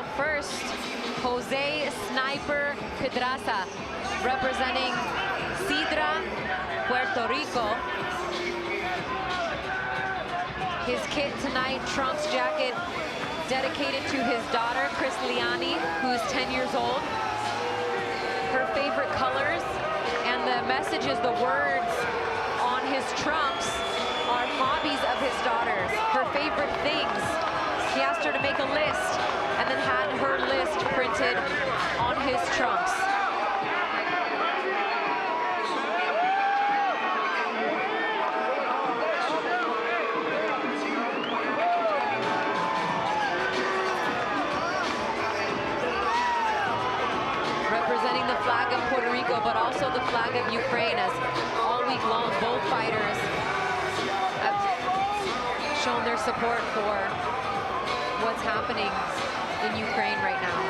up first, Jose Sniper Pedraza, representing Sidra, Puerto Rico. His kit tonight, Trunks jacket, dedicated to his daughter, Chris Liani, who is 10 years old. Her favorite colors and the messages, the words on his trunks are hobbies of his daughter's, her favorite things. He asked her to make a list and then had her list printed on his trunks. Representing the flag of Puerto Rico, but also the flag of Ukraine, as all week long both fighters have shown their support for what's happening in Ukraine right now.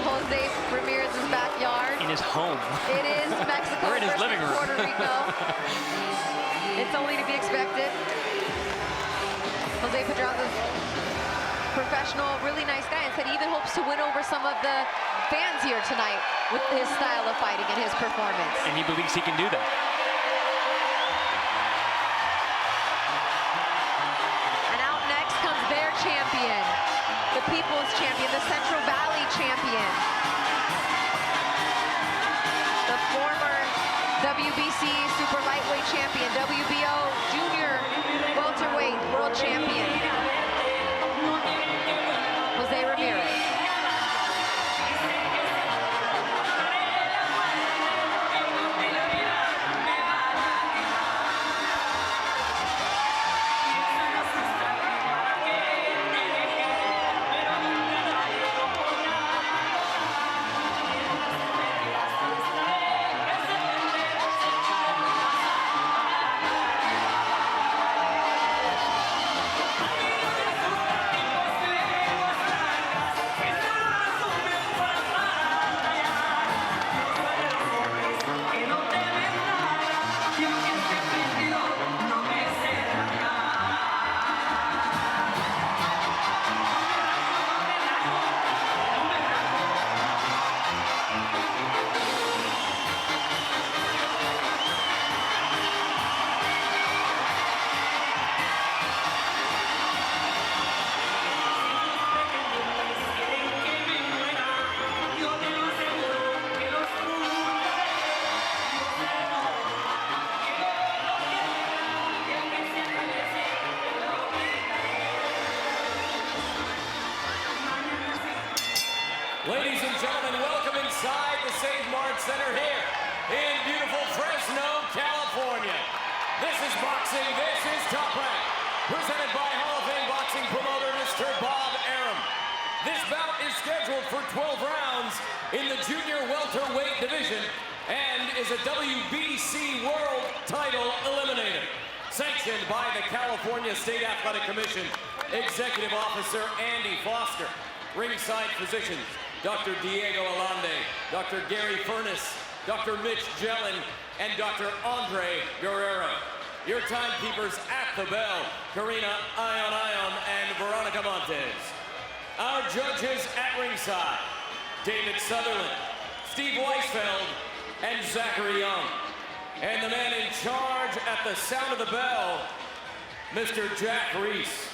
Jose Ramirez's backyard. In his home. It is Mexico. We're in his living room. Puerto Rico. It's only to be expected. Jose Pedraza's professional, really nice guy, and said he even hopes to win over some of the fans here tonight with his style of fighting and his performance. And he believes he can do that. And out next comes their champion, the People's Champion, the Central Valley Champion. The former WBC Super Lightweight Champion, WBO Junior Welterweight World Champion, Jose Ramirez. Ladies and gentlemen, welcome inside the Save Mart Center here in beautiful Fresno, California. This is boxing, this is Top Rank, presented by Hall of Fame boxing promoter Mr. Bob Arum. This bout is scheduled for 12 rounds in the junior welterweight division and is a WBC World Title Eliminator. Sanctioned by the California State Athletic Commission, Executive Officer Andy Foster. Ringside physicians, Dr. Diego Alande, Dr. Gary Furness, Dr. Mitch Jellin, and Dr. Andre Guerrero. Your timekeepers at the bell, Karina Ion and Veronica Montes. Our judges at ringside, David Sutherland, Steve Weisfeld, and Zachary Young. And the man in charge at the sound of the bell, Mr. Jack Reese.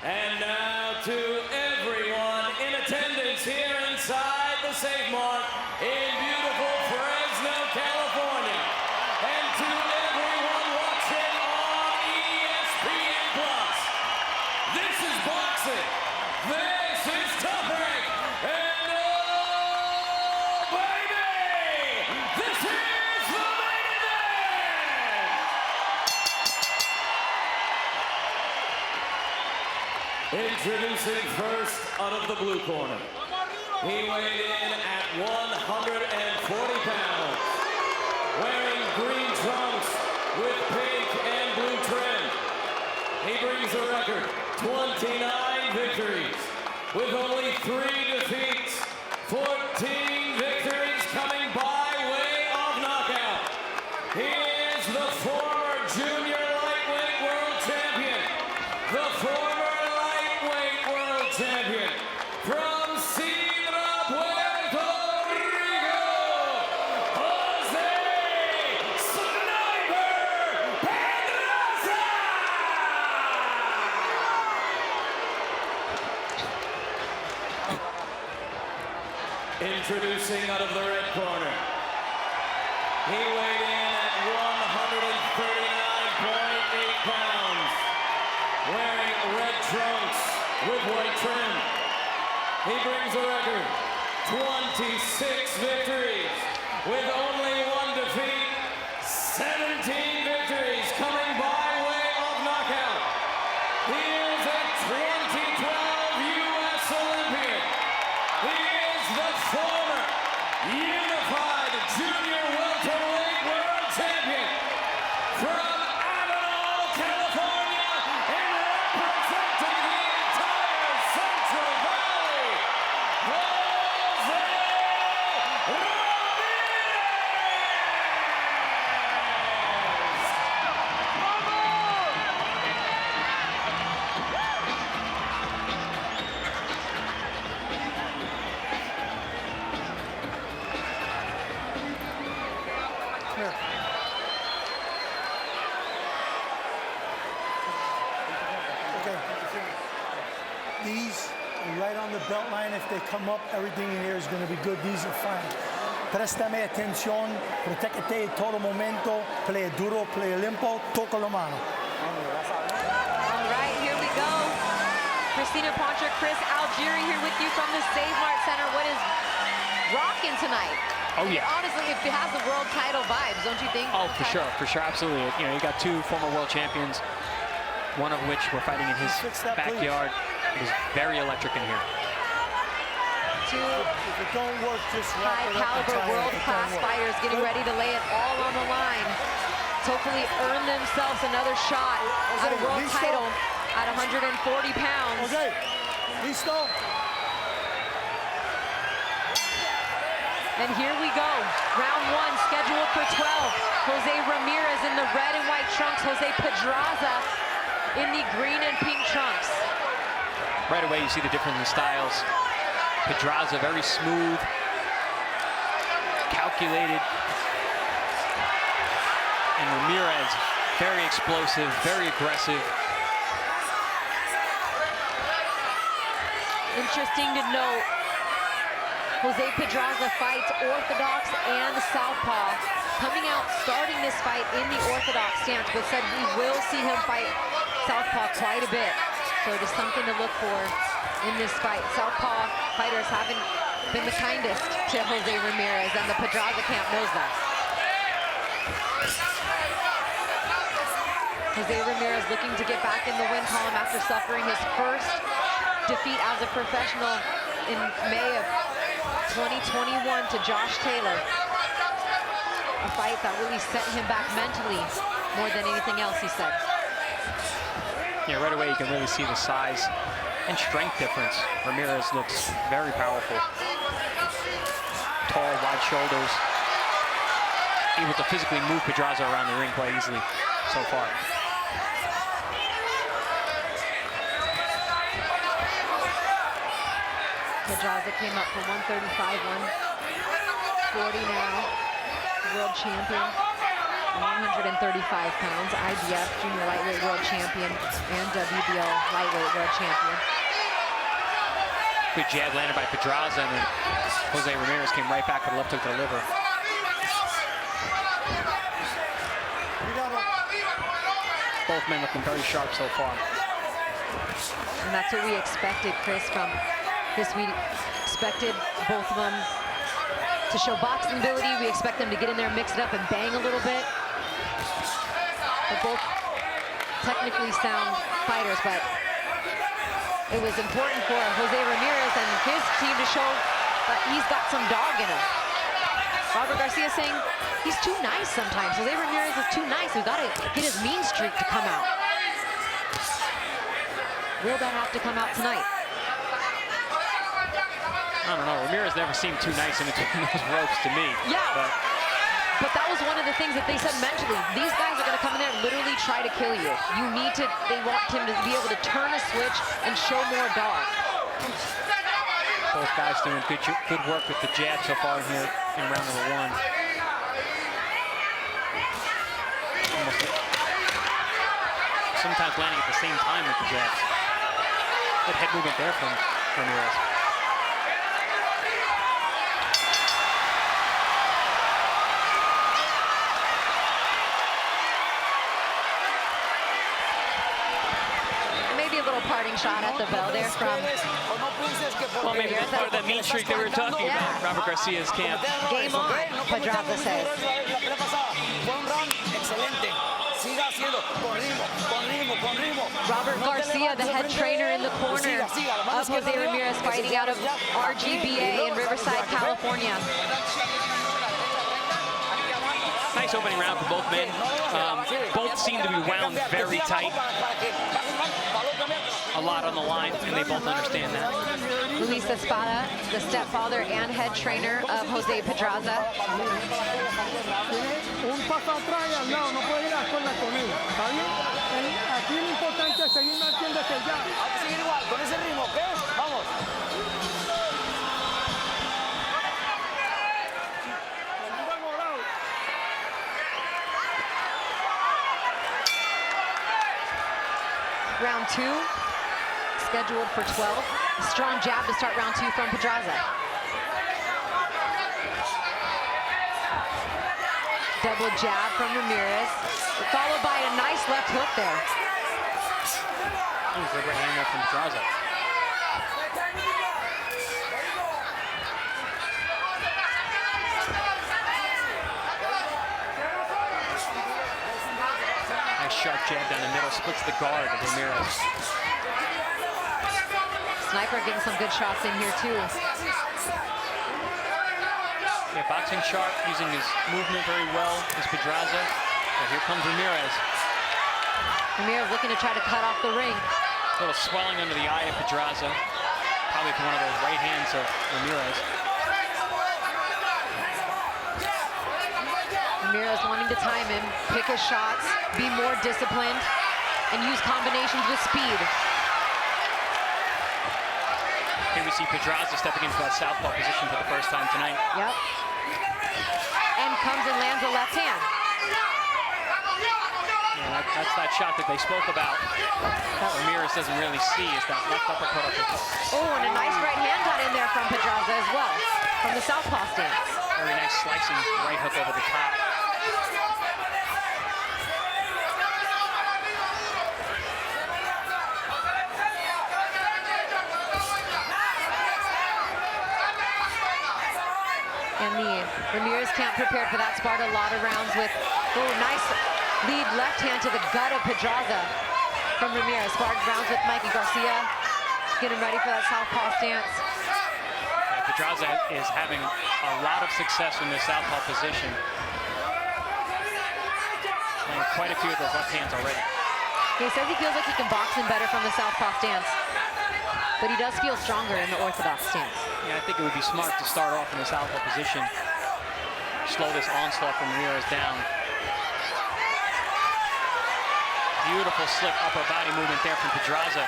And now to everyone in attendance here inside the Save Mart in beautiful Fresno, California. And to everyone watching on ESPN+. This is boxing. This is Top Rank. And oh, baby, this is the main event. Introducing first out of the blue corner. He weighed in at 140 pounds. Wearing green trunks with brings a record 29 victories with only 3 defeats, 14 victories coming by way of knockout. He is the former junior lightweight world champion, the former lightweight world champion from Puerto Rico, Jose Sniper Pedraza! Introducing out of the red corner, he weighed in at 139.8 pounds, wearing red trunks with white trim. He brings a record 26 victories with only 1 defeat, 17 victories coming by way of knockout. He is a 2012 U.S. Olympian. He is the former unified junior welterweight world champion from California, and representing the entire Central Valley, Jose These are right on the belt line. If they come up, everything in here is going to be good. These are fine. Préstame atención, protégete en todo momento, play duro, play limpo, toca la mano. All right, here we go. Christina Poncher, Chris Algieri here with you from the Save Mart Center. What is rocking tonight? Oh, yeah. Honestly, it has the world title vibes, don't you think? Oh, for sure, absolutely. You know, you got 2 former world champions, one of which were fighting in his backyard. It was very electric in here. 2 If it don't work, just wrap it up and high-caliber, tie it up. world-class fighters getting ready to lay it all on the line to hopefully earn themselves another shot at a world title at 140 pounds. Okay, listo. And here we go. Round 1 scheduled for 12. Jose Ramirez in the red and white trunks. Jose Pedraza in the green and pink trunks. Right away, you see the difference in styles. Pedraza, very smooth, calculated. And Ramirez, very explosive, very aggressive. Interesting to note, Jose Pedraza fights orthodox and southpaw. Coming out, starting this fight in the orthodox stance, but said we will see him fight southpaw quite a bit. So it is something to look for in this fight. Southpaw fighters haven't been the kindest to Jose Ramirez, and the Pedraza camp knows that. Jose Ramirez looking to get back in the win column after suffering his first defeat as a professional in May of 2021 to Josh Taylor. A fight that really set him back mentally more than anything else, he said. Yeah, right away you can really see the size and strength difference. Ramirez looks very powerful. Tall, wide shoulders. Able to physically move Pedraza around the ring quite easily so far. Pedraza came up from 135, 140 now. World champion. 135 pounds, IBF Junior Lightweight World Champion and WBO Lightweight World Champion. Good jab landed by Pedraza, and then Jose Ramirez came right back with a left hook to the liver. Both men looking very sharp so far. And that's what we expected, Chris, from this. We expected both of them to show boxing ability. We expect them to get in there, mix it up, and bang a little bit. They're both technically sound fighters, but it was important for Jose Ramirez and his team to show that he's got some dog in him. Robert Garcia saying he's too nice sometimes. Jose Ramirez is too nice. We've got to get his mean streak to come out. Will that have to come out tonight? I don't know. Ramirez never seemed too nice in between those ropes to me. Yeah. But that was one of the things that they said mentally. These guys are going to come in there and literally try to kill you. They want him to be able to turn a switch and show more dog. Both guys doing good work with the jab so far here in round number 1. Sometimes landing at the same time with the jabs. Good head movement there from Ramirez. Maybe a little parting shot at the bell there from... Well, maybe that's part of that mean streak that we were talking about. Robert Garcia's camp. Game on, Pedraza says. Robert Garcia, the head trainer in the corner of Jose Ramirez, fighting out of RGBA in Riverside, California. Nice opening round for both men. Both seem to be wound very tight. A lot on the line, and they both understand that. Luis Espada, the stepfather and head trainer of Jose Pedraza. Un paso atrás y al lado, no puede ir a escuela con él, ¿está bien? Aquí lo importante es seguir metiéndose ya. Hay que seguir igual, con ese ritmo, ¿ok? Vamos. Round 2, scheduled for 12. A strong jab to start round 2 from Pedraza. Double jab from Ramirez, followed by a nice left hook there. Good right hand there from Pedraza. Nice sharp jab down the middle, splits the guard of Ramirez. Sniper getting some good shots in here too. Yeah, boxing sharp, using his movement very well is Pedraza. But here comes Ramirez. Ramirez looking to try to cut off the ring. A little swelling under the eye of Pedraza. Probably from one of those right hands of Ramirez. Ramirez wanting to time him, pick his shots, be more disciplined, and use combinations with speed. Here we see Pedraza stepping into that southpaw position for the first time tonight. Yep. And comes and lands a left hand. Yeah, that's that shot that they spoke about that Ramirez doesn't really see, is that left uppercut up the top. Oh, and a nice right hand got in there from Pedraza as well, from the southpaw stance. Very nice slicing right hook over the top. And the Ramirez camp prepared for that. Sparred a lot of rounds with, oh, nice lead left hand to the gut of Pedraza from Ramirez. Sparred rounds with Mikey Garcia, getting ready for that southpaw stance. Yeah, Pedraza is having a lot of success in this southpaw position. And quite a few of those left hands already. He says he feels like he can box him better from the southpaw stance, but he does feel stronger in the orthodox stance. Yeah, I think it would be smart to start off in the southpaw position. Slow this onslaught from Ramirez down. Beautiful slick upper body movement there from Pedraza.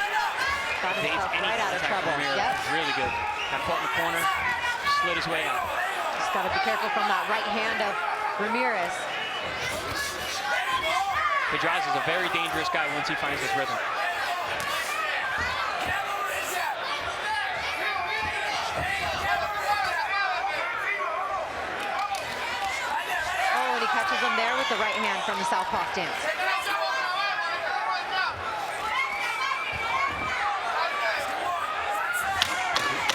Got himself right out of trouble. Yep. Really good. Got caught in the corner, slid his way out. Just got to be careful from that right hand of Ramirez. Pedraza's a very dangerous guy once he finds his rhythm. Catches him there with the right hand from the southpaw stance.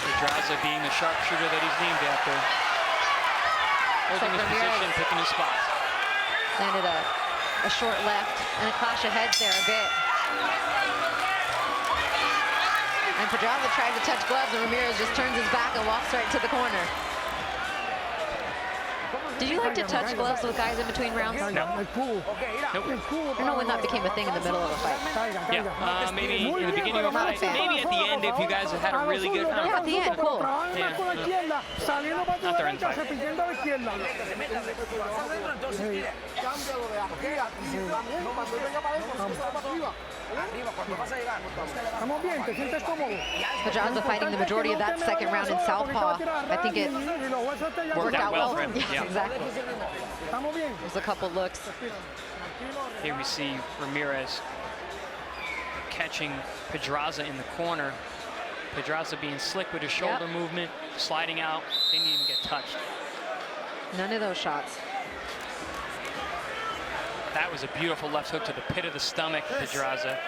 Pedraza being the sharpshooter that he's named after. Holding his position, picking his spots. Landed a short left and a clash of heads there a bit. And Pedraza tried to touch gloves and Ramirez just turns his back and walks right to the corner. Did you like to touch gloves with guys in between rounds? No. El cubo. Nope. El cubo. I don't know when that became a thing in the middle of a fight. Yeah, maybe in the beginning of a fight, maybe at the end if you guys have had a really good Yeah, at the end, cool. Not during the fight. Pedraza fighting the majority of that second round in southpaw. I think it worked out well for him. Yeah. Exactly. There's a couple looks. Here we see Ramirez catching Pedraza in the corner. Pedraza being slick with his shoulder movement, sliding out, didn't even get touched. None of those shots. That was a beautiful left hook to the pit of the stomach, Pedraza.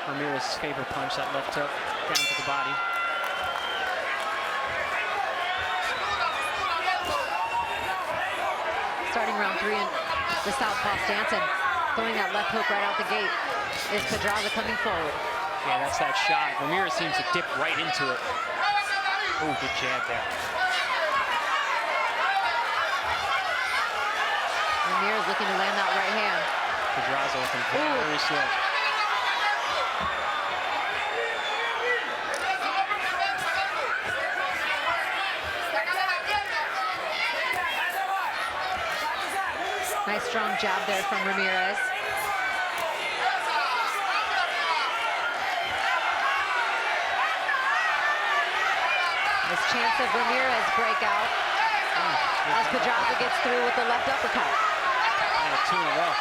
Ramirez's favorite punch, that left hook down to the body. Starting round 3 in the southpaw stance and throwing that left hook right out the gate is Pedraza coming forward. Yeah, that's that shot. Ramirez seems to dip right into it. Oh, good jab there. Ramirez looking to land that right hand. Pedraza looking very slow. Nice strong jab there from Ramirez. This chance of Ramirez breakout as Pedraza gets through with the left uppercut. And 2 in a row.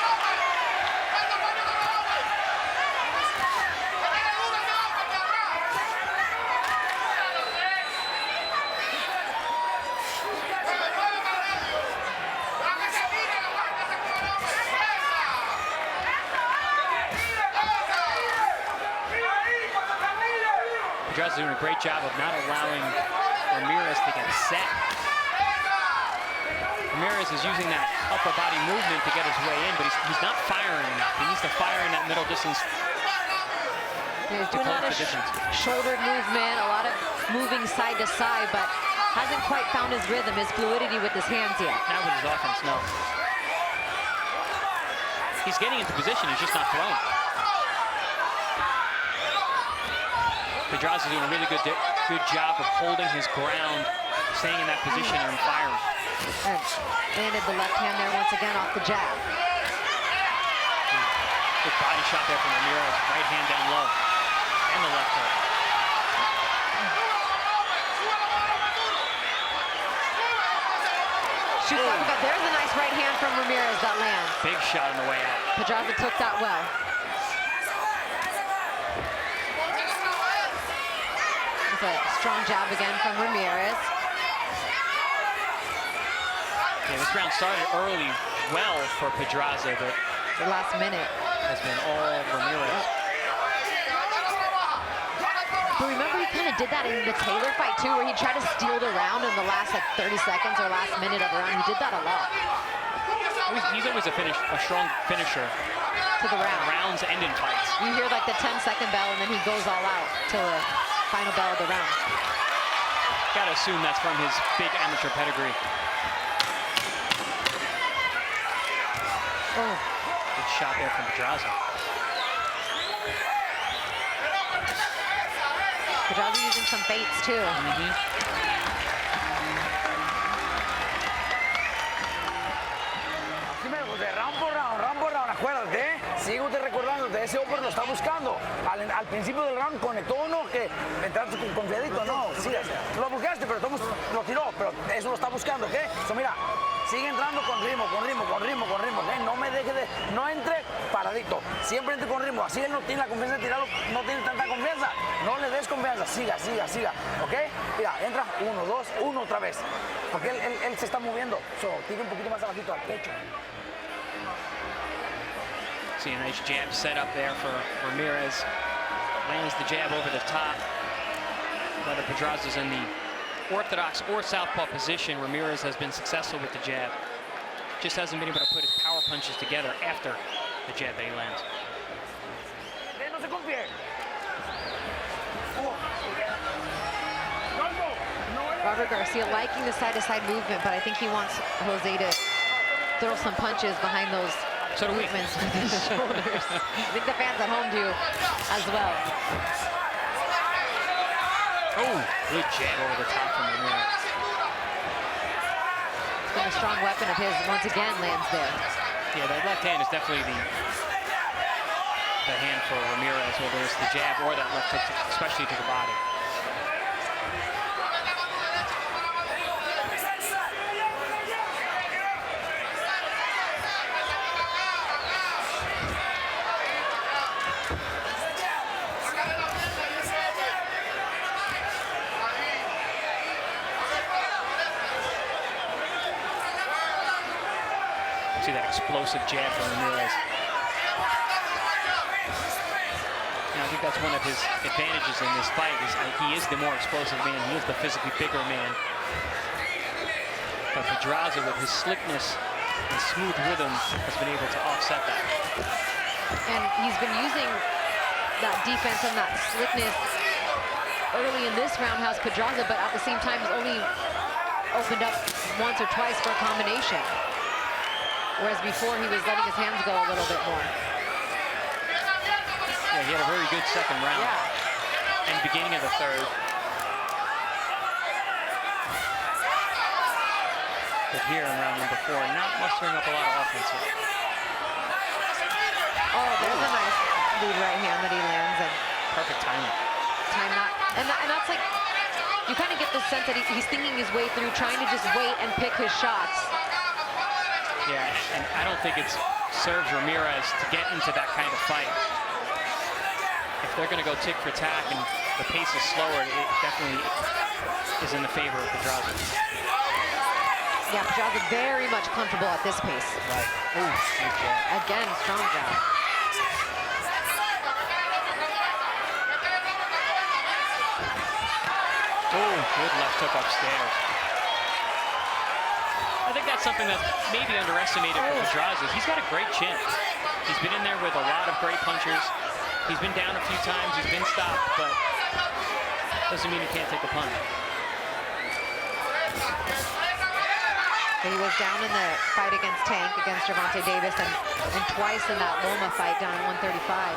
Pedraza's doing a great job of not allowing Ramirez to get set. Ramirez is using that upper body movement to get his way in, but he's not firing enough. He needs to fire in that middle distance. He's doing a lot of shoulder movement, a lot of moving side to side, but hasn't quite found his rhythm, his fluidity with his hands yet. Not with his offense, no. He's getting into position, he's just not throwing. Pedraza's doing a really good job of holding his ground, staying in that position and firing. And landed the left hand there once again off the jab. Good body shot there from Ramirez. Right hand down low. And the left hook. Shoots like that. There's a nice right hand from Ramirez that lands. Big shot on the way out. Pedraza took that well. A strong jab again from Ramirez. Yeah, this round started early well for Pedraza, but the last minute has been all Ramirez. But remember, he kind of did that in the Taylor fight too, where he tried to steal the round in the last 30 seconds or last minute of the round. He did that a lot. He's always a strong finisher. To the round. Rounds end in fights. You hear like the 10-second bell, and then he goes all out till the final bell of the round. Gotta assume that's from his big amateur pedigree. Oh. Good shot there from Pedraza. Pedraza using some feints too. Round por round, acuérdate, sigo te recordándote, ese upper lo está buscando. Al principio del round conectó uno que entraste confiadito, no, sí, lo buscaste, pero lo tiró, pero eso lo está buscando, ¿ok? So, mira, sigue entrando con ritmo, ¿ok? No me deje de, no entre paradito, siempre entre con ritmo, así él no tiene la confianza de tirarlo, no tiene tanta confianza, no le des confianza, siga, ¿ok? Mira, entra, 1, 2, 1 otra vez, porque él se está moviendo, so, tira un poquito más abajito al pecho. See a nice jab set up there for Ramirez. Lands the jab over the top. Whether Pedraza's in the orthodox or southpaw position, Ramirez has been successful with the jab. Just hasn't been able to put his power punches together after the jab that he lands. No se confíe. No vaya Robert Garcia liking the side-to-side movement, but I think he wants Jose to throw some punches behind those So do we. movements with his shoulders. I think the fans at home do as well. Oh, good jab over the top from Ramirez. It's been a strong weapon of his. Once again, lands there. Yeah, that left hand is definitely the hand for Ramirez, whether it's the jab or that left hook, especially to the body. See that explosive jab from Ramirez. I think that's one of his advantages in this fight is he is the more explosive man. He is the physically bigger man. But Pedraza, with his slickness and smooth rhythm, has been able to offset that. And he's been using that defense and that slickness early in this roundhouse, Pedraza, but at the same time has only opened up once or twice for a combination. Whereas before he was letting his hands go a little bit more. Yeah, he had a very good second round. Yeah. And beginning of the third. But here in round number 4, not mustering up a lot of offense. Oh, there's a nice lead right hand that he lands. And perfect timing. Time that. And that's like, you kind of get the sense that he's thinking his way through, trying to just wait and pick his shots. Yeah, and I don't think it serves Ramirez to get into that kind of fight. If they're going to go tick for tack and the pace is slower, it definitely is in the favor of Pedraza. Yeah, Pedraza very much comfortable at this pace. Right. Ooh, good jab. Again, strong jab. Oh, good left hook upstairs. I think that's something that may be underestimated for Pedraza. He's got a great chin. He's been in there with a lot of great punchers. He's been down a few times. He's been stopped, but doesn't mean he can't take a punch. He was down in the fight against Tank, against Gervonta Davis, and twice in that Loma fight down at 135.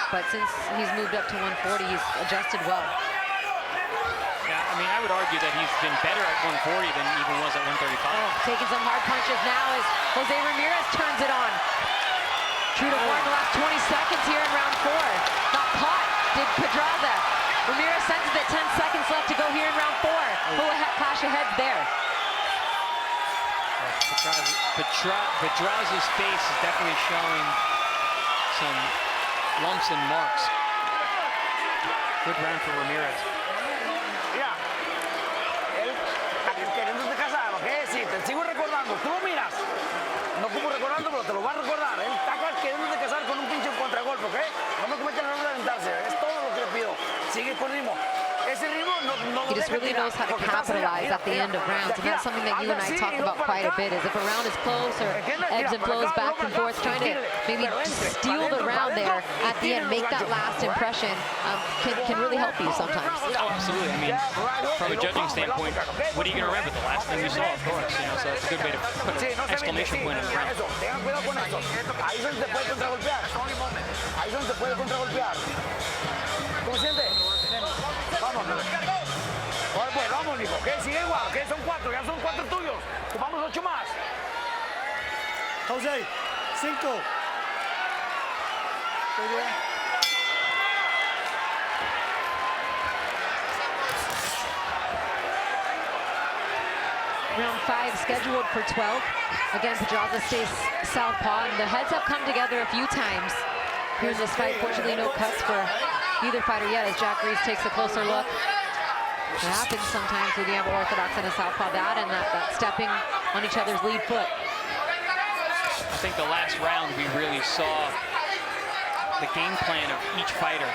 But since he's moved up to 140, he's adjusted well. Yeah, I mean, I would argue that he's been better at 140 than he even was at 135. Oh, taking some hard punches now as Jose Ramirez turns it on. True to form the last 20 seconds here in round 4. Got caught, did Pedraza. Ramirez senses that 10 seconds left to go here in round 4. Who clash ahead there? Pedraza's face is definitely showing some lumps and marks. Good round for Ramirez. Mira, él queriéndote casar, ¿ok? Sí, te sigo recordando. Tú lo miras. No como recordando, pero te lo va a recordar. Él está queriéndote casar con un pinche contragolpe, ¿ok? No me cometen el error de aventarse. Es todo lo que le pido. Sigue con ritmo. Ese ritmo no He just really knows how to capitalize at the end of rounds, and that's something that you and I talk about quite a bit, is if a round is close or ebbs and flows back and forth, trying to maybe steal the round there at the end, make that last impression, can really help you sometimes. Oh, absolutely. I mean, from a judging standpoint, what are you going to remember? The last thing you saw, of course. You know, so it's a good way to put an exclamation point on the round. Tengan cuidado con eso. Ahí es donde te puede contragolpear. Ahí es donde te puede contragolpear. ¿Cómo siente? Vamos. Ahora pues, vamos, Nico. ¿Qué? Sigue igual. ¿Qué? Son 4. Ya son 4 tuyos. Ocupamos 8 más. Jose, 5. Muy bien. Round 5 scheduled for 12. Again, Pedraza stays southpaw, and the heads have come together a few times here in this fight. Fortunately, no cuts for either fighter yet, as Jack Reese takes a closer look. It happens sometimes with the Orthodox and a southpaw, and that stepping on each other's lead foot. I think the last round we really saw the game plan of each fighter.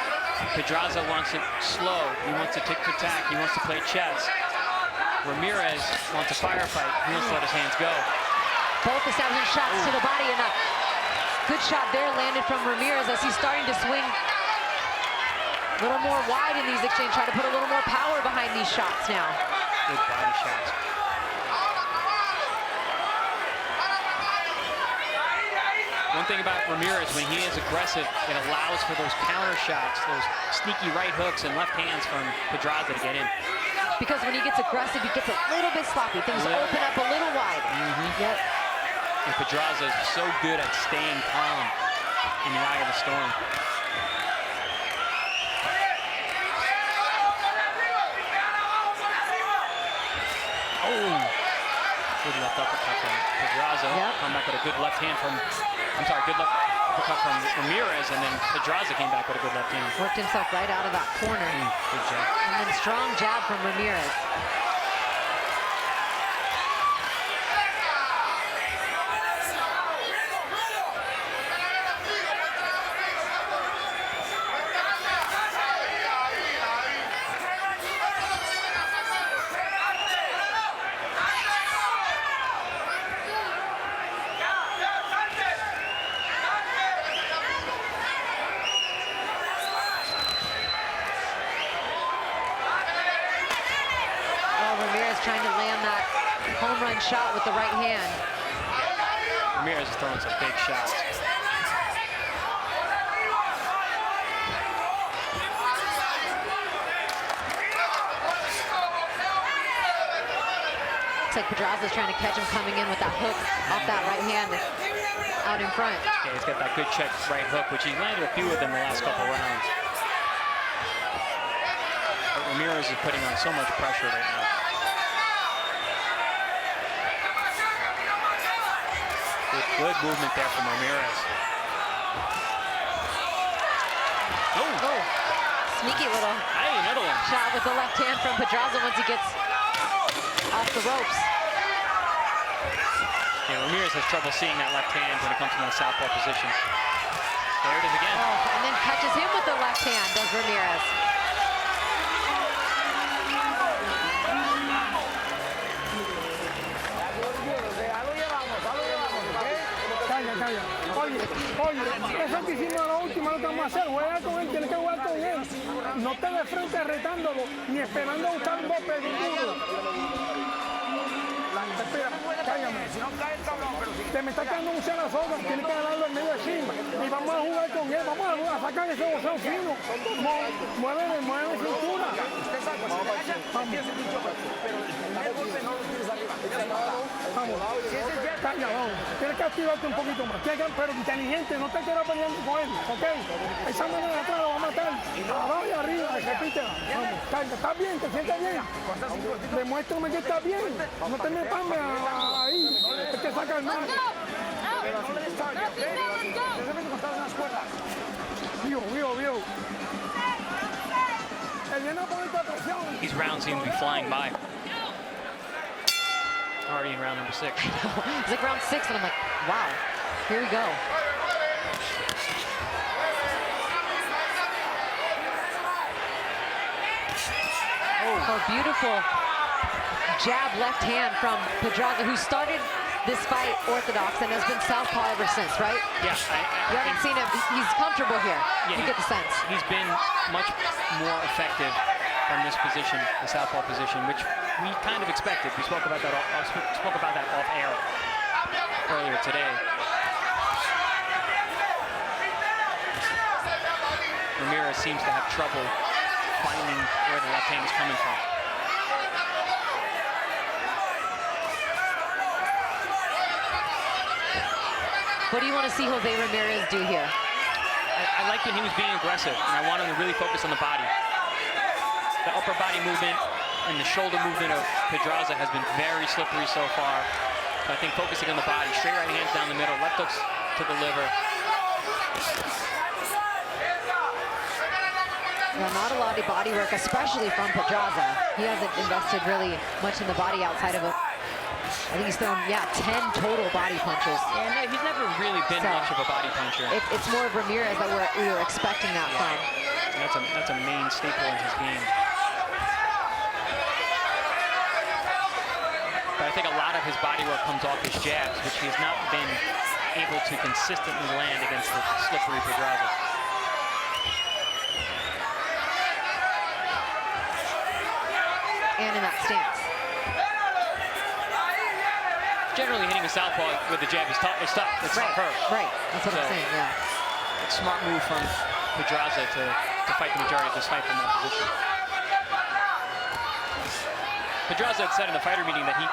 Pedraza wants it slow. He wants to tick for tack. He wants to play chess. Ramirez wants a firefight. He wants to let his hands go. Both establishing shots to the body, and a good shot there landed from Ramirez as he's starting to swing A little more wide in these exchanges, try to put a little more power behind these shots now. Good body shots. One thing about Ramirez, when he is aggressive, it allows for those counter shots, those sneaky right hooks and left hands from Pedraza to get in. Because when he gets aggressive, he gets a little bit sloppy. Things open up a little wide. Yep. And Pedraza is so good at staying calm in the eye of the storm. Oh, good left uppercut from Pedraza. Yep. Come back with a good left hand from, good left uppercut from Ramirez, and then Pedraza came back with a good left hand. Worked himself right out of that corner. Good jab. And then strong jab from Ramirez. Trying to land that home run shot with the right hand. Ramirez is throwing some big shots. Looks like Pedraza's trying to catch him coming in with that hook off that right hand out in front. Yeah, he's got that good check right hook, which he's landed a few of them the last couple rounds. But Ramirez is putting on so much pressure right now. Good movement there from Ramirez. Oh, sneaky little another one. Shot with the left hand from Pedraza once he gets off the ropes. Yeah, Ramirez has trouble seeing that left hand when it comes from that southpaw position. There it is again. Oh, and then catches him with the left hand, does Ramirez. Oye, eso que hicimos a la última lo que vamos a hacer, juega con él, tienes que jugar con él. No te de frente retándolo, ni esperando a buscar un golpe duro. Espera, cállame. Te me está quedando mucho las hojas, tienes que ganarlo en medio encima. Y vamos a jugar con él, vamos a sacar ese boxeo fino. Mueve cintura. Vamos, calla, vamos. Tienes que activarte un poquito más. Pero inteligente, no te quedas peleando con él, ¿ok? Esa mano de atrás lo va a matar. Abajo y arriba, repite. Vamos, calla, ¿estás bien? ¿Te sientes bien? Demuéstrame que estás bien. No te me pames ahí. Es que saca el mano. Vio. Él viene a ponerte presión. These rounds seem to be flying by. Already in round number 6. It's like round 6, and I'm like, wow, here we go. Oh, beautiful jab left hand from Pedraza, who started this fight orthodox and has been southpaw ever since, right? Yeah. You haven't seen him. He's comfortable here. Yeah, you get the sense. He's been much more effective from this position, the southpaw position, which we kind of expected. We spoke about that off air earlier today. Ramirez seems to have trouble finding where the left hand is coming from. What do you want to see Jose Ramirez do here? I like when he was being aggressive, and I want him to really focus on the body. The upper body movement and the shoulder movement of Pedraza has been very slippery so far. So I think focusing on the body, straight right hands down the middle, left hooks to the liver. Well, not a lot of body work, especially from Pedraza. He hasn't invested really much in the body outside of I think he's thrown, 10 total body punches. Yeah, no, he's never really been much of a body puncher. It's more of Ramirez that we were expecting that from. And that's a main staple in his game. But I think a lot of his body work comes off his jabs, which he has not been able to consistently land against the slippery Pedraza. and in that stance. Generally hitting a southpaw with the jab is tough. It's tough. It's Right, hurt. right. That's what I'm saying, yeah. It's a smart move from Pedraza to fight the majority of this fight from that position. Pedraza had said in the fighter meeting that he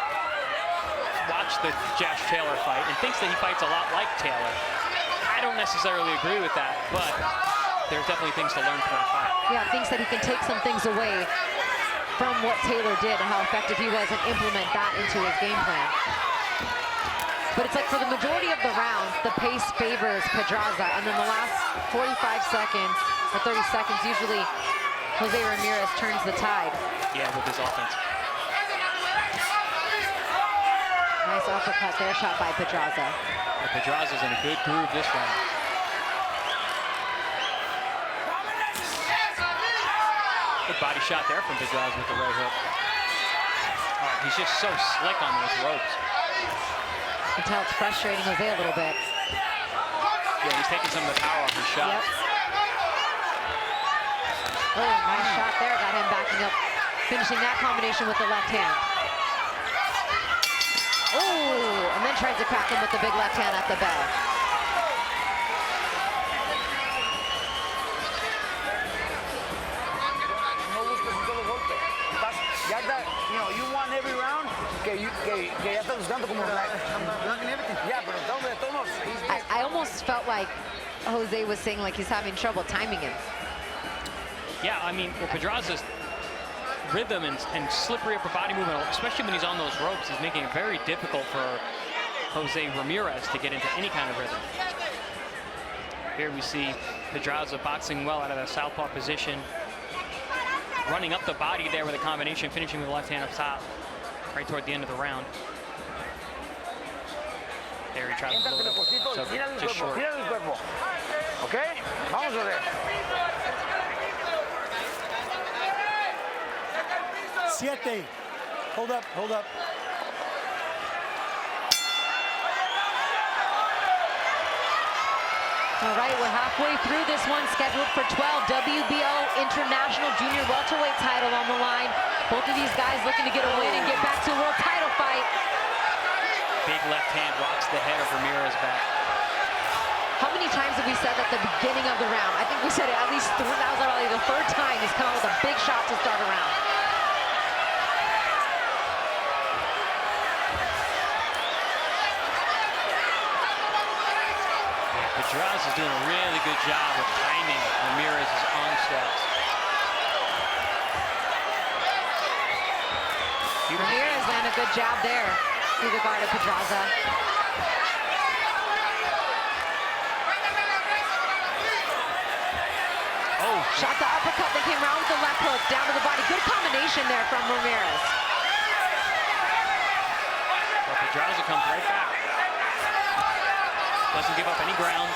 watched the Josh Taylor fight and thinks that he fights a lot like Taylor. I don't necessarily agree with that, but there's definitely things to learn from that fight. Yeah, thinks that he can take some things away from what Taylor did and how effective he was and implement that into his game plan. But it's like for the majority of the rounds, the pace favors Pedraza, and then the last 45 seconds or 30 seconds, usually Jose Ramirez turns the tide. Yeah, with his offense. Nice uppercut there, shot by Pedraza. Yeah, Pedraza's in a good groove this round. Good body shot there from Pedraza with the right hook. Oh, he's just so slick on those ropes. You can tell it's frustrating Jose a little bit. Yeah, he's taking some of the power off his shot. Yep. Oh, nice shot there. Got him backing up, finishing that combination with the left hand. Oh, and then tries to crack him with the big left hand at the bell. You won every round. Que ya estás buscando como yeah, pero de todos. I almost felt like Jose was saying like he's having trouble timing him. Yeah, I mean, well, Pedraza's rhythm and slippery upper body movement, especially when he's on those ropes, is making it very difficult for Jose Ramirez to get into any kind of rhythm. Here we see Pedraza boxing well out of the southpaw position, running up the body there with a combination, finishing with the left hand up top, right toward the end of the round. There he tries to load up, so just short. Okay, vamos a ver. 7. Hold up, hold up. All right, we're halfway through this one, scheduled for 12. WBO International Junior Welterweight title on the line. Both of these guys looking to get a win and get back to a world title fight. Big left hand rocks the head of Ramirez back. How many times have we said at the beginning of the round? I think we said it at least 3. That was already the 3rd time he's come out with a big shot to start a round. Pedraza is doing a really good job of timing Ramirez's onslaughts. Ramirez landed a good jab there through the guard of Pedraza. Oh, Shot the uppercut that came around with the left hook down to the body. Good combination there from Ramirez. well, Pedraza comes right back. Doesn't give up any ground.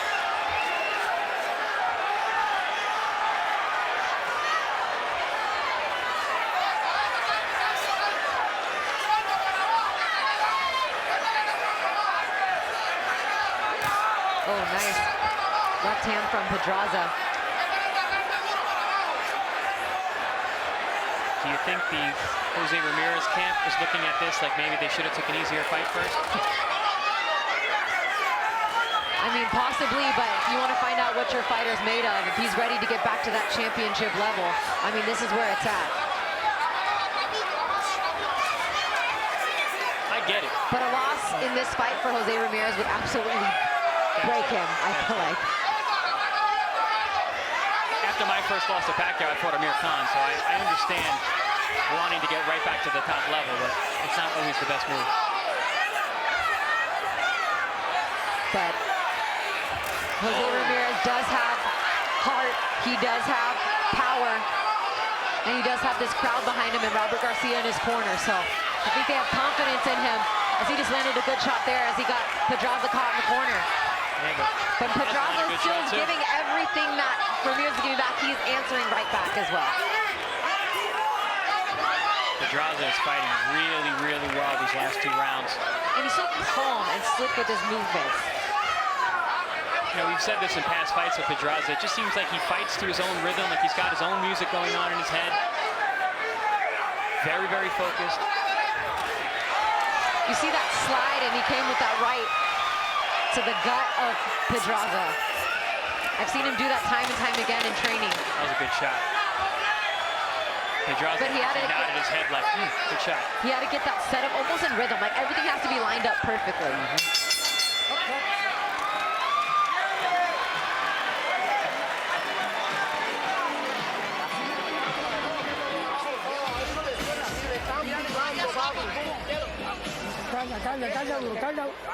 Oh, nice. Left hand from Pedraza. Do you think the Jose Ramirez camp is looking at this like maybe they should have took an easier fight first? I mean, possibly, but you want to find out what your fighter's made of. If he's ready to get back to that championship level, I mean, this is where it's at. I get it. But a loss in this fight for Jose Ramirez would absolutely break him, I feel like. After my first loss to Pacquiao, I fought Amir Khan, so I understand wanting to get right back to the top level, but it's not always the best move. But Jose Ramirez does have heart, he does have power, and he does have this crowd behind him and Robert Garcia in his corner, so I think they have confidence in him as he just landed a good shot there as he got Pedraza caught in the corner. Yeah, But Pedraza is still giving everything that Ramirez is giving back. He's answering right back as well. Pedraza is fighting really, really well these last 2 rounds. And he's so calm and slick with his movements. You know, we've said this in past fights with Pedraza. It just seems like he fights to his own rhythm, like he's got his own music going on in his head. Very, very focused. You see that slide, and he came with that right to the gut of Pedraza. I've seen him do that time and time again in training. That was a good shot. Pedraza But he had to nodded his head like, good shot. He had to get that set up almost in rhythm. Like everything has to be lined up perfectly.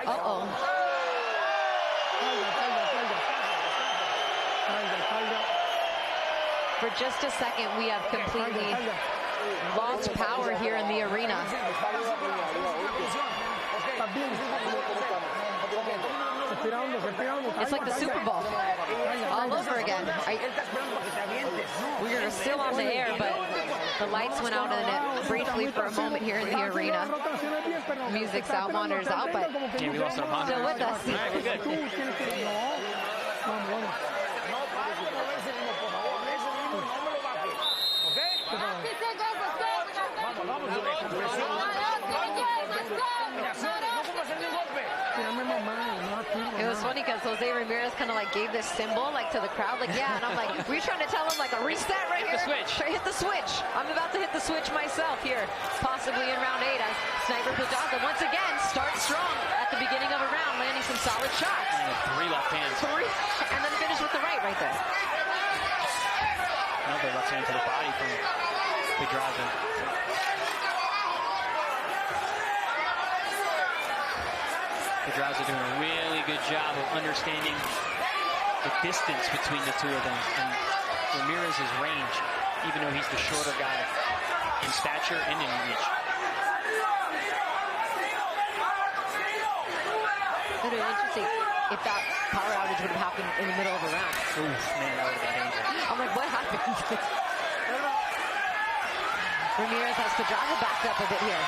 Uh-oh. For just a second, we have completely lost power here in the arena. It's like the Super Bowl all over again. We are still on the air, but the lights went out in it briefly for a moment here in the arena. Music's out, monitors out, but Yeah, we lost our monitor. still with us. All right, we're good. It was funny because Jose Ramirez kind of like gave this symbol like to the crowd, like yeah, and I'm like, were you trying to tell him like a reset right Hit here? the switch. Hit the switch. I'm about to hit the switch myself here, possibly in round 8 as Sniper Pedraza once again starts strong at the beginning of a round, landing some solid shots. And 3 left hands. And then finish with the right there. Another left hand to the body from Pedraza. Pedraza doing a really good job of understanding the distance between the two of them and Ramirez's range, even though he's the shorter guy in stature and in reach. It would be interesting if that power outage would have happened in the middle of a round. Oof, man, that would have been dangerous. I'm like, what happened? Ramirez has Pedraza backed up a bit here.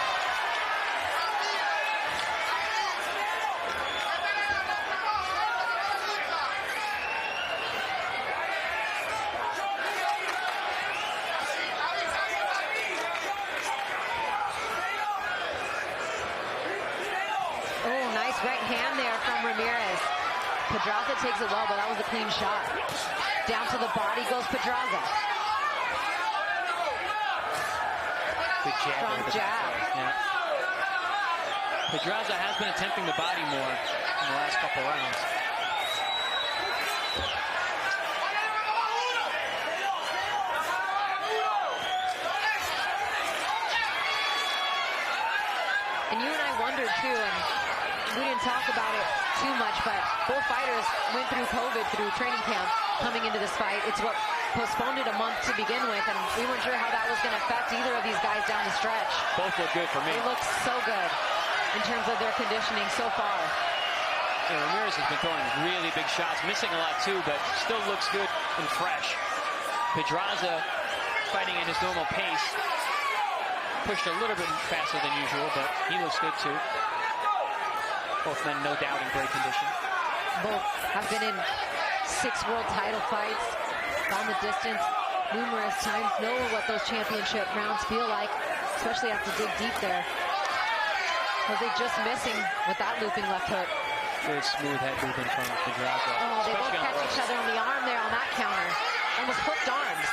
Oh, nice right hand there from Ramirez. Pedraza takes it well, but that was a clean shot. Down to the body goes Pedraza. Good jab. Strong jab. Yeah. Pedraza has been attempting the body more in the last couple rounds. And you and I wondered too, and we didn't talk about it too much, but both fighters went through COVID through training camp coming into this fight. It's what postponed it a month to begin with, and we weren't sure how that was going to affect either of these guys down the stretch. Both look good for me. They look so good in terms of their conditioning so far. Yeah, Ramirez has been throwing really big shots, missing a lot too, but still looks good and fresh. Pedraza fighting at his normal pace. Pushed a little bit faster than usual, but he looks good too. Both men, no doubt, in great condition. Both have been in 6 world title fights, gone the distance numerous times, know what those championship rounds feel like, especially have to dig deep there. Jose just missing with that looping left hook. Good smooth head movement from Pedraza. Oh, they both especially on the catch ropes. each other on the arm there on that counter. Almost hooked arms.